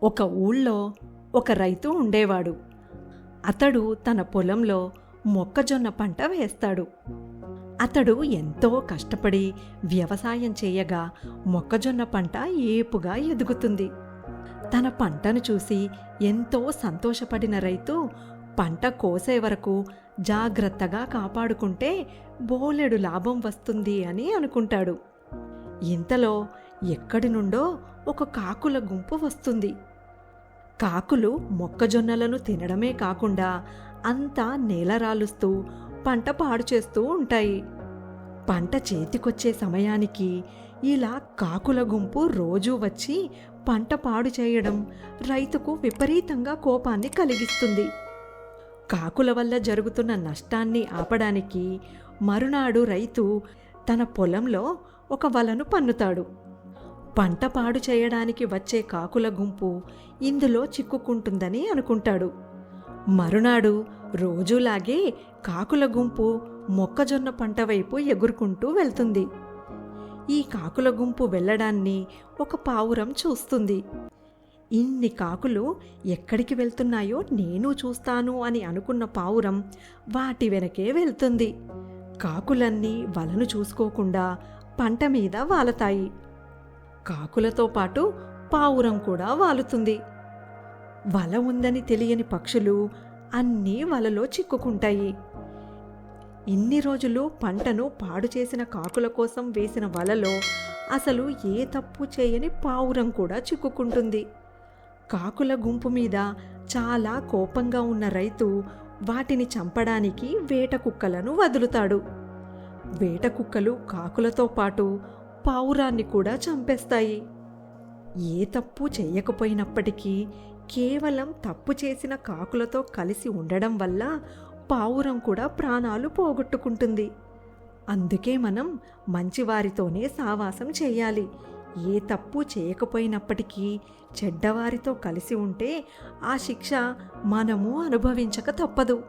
ఒక ఊళ్ళో ఒక రైతు ఉండేవాడు. అతడు తన పొలంలో మొక్కజొన్న పంట వేస్తాడు. అతడు ఎంతో కష్టపడి వ్యవసాయం చేయగా మొక్కజొన్న పంట ఏపుగా ఎదుగుతుంది. తన పంటను చూసి ఎంతో సంతోషపడిన రైతు పంట కోసే వరకు జాగ్రత్తగా కాపాడుకుంటే బోలెడు లాభం వస్తుంది అని అనుకుంటాడు. ఇంతలో ఎక్కడి నుండో ఒక కాకుల గుంపు వస్తుంది. కాకులు మొక్కజొన్నలను తినడమే కాకుండా అంతా నేలరాలుస్తూ పంట పాడు చేస్తూ ఉంటాయి. పంట చేతికొచ్చే సమయానికి ఇలా కాకుల గుంపు రోజూ వచ్చి పంట పాడు చేయడం రైతుకు విపరీతంగా కోపాన్ని కలిగిస్తుంది. కాకుల వల్ల జరుగుతున్న నష్టాన్ని ఆపడానికి మరునాడు రైతు తన పొలంలో ఒక వలను పన్నుతాడు. పంట పాడు చేయడానికి వచ్చే కాకుల గుంపు ఇందులో చిక్కుకుంటుందని అనుకుంటాడు. మరునాడు రోజులాగే కాకుల గుంపు మొక్కజొన్న పంట వైపు ఎగురుకుంటూ వెళ్తుంది. ఈ కాకుల గుంపు వెళ్ళడాన్ని ఒక పావురం చూస్తుంది. ఇన్ని కాకులు ఎక్కడికి వెళ్తున్నాయో నేను చూస్తాను అని అనుకున్న పావురం వాటి వెనకే వెళ్తుంది. కాకులన్నీ వలను చూసుకోకుండా పంట మీద వాలతాయి. కాకులతో పాటు పావురం కూడా వాలుతుంది. వల ఉందని తెలియని పక్షులు అన్నీ వలలో చిక్కుకుంటాయి. ఇన్ని రోజులు పంటను పాడు చేసిన కాకుల కోసం వేసిన వలలో అసలు ఏ తప్పు చేయని పావురం కూడా చిక్కుకుంటుంది. కాకుల గుంపు మీద చాలా కోపంగా ఉన్న రైతు వాటిని చంపడానికి వేట కుక్కలను వదులుతాడు. వేట కుక్కలు కాకులతో పాటు పావురాన్ని కూడా చంపేస్తాయి. ఏ తప్పు చేయకపోయినప్పటికీ కేవలం తప్పు చేసిన కాకులతో కలిసి ఉండడం వల్ల పావురం కూడా ప్రాణాలు పోగొట్టుకుంటుంది. అందుకే మనం మంచివారితోనే సావాసం చేయాలి. ఏ తప్పు చేయకపోయినప్పటికీ చెడ్డవారితో కలిసి ఉంటే ఆ శిక్ష మనము అనుభవించక తప్పదు.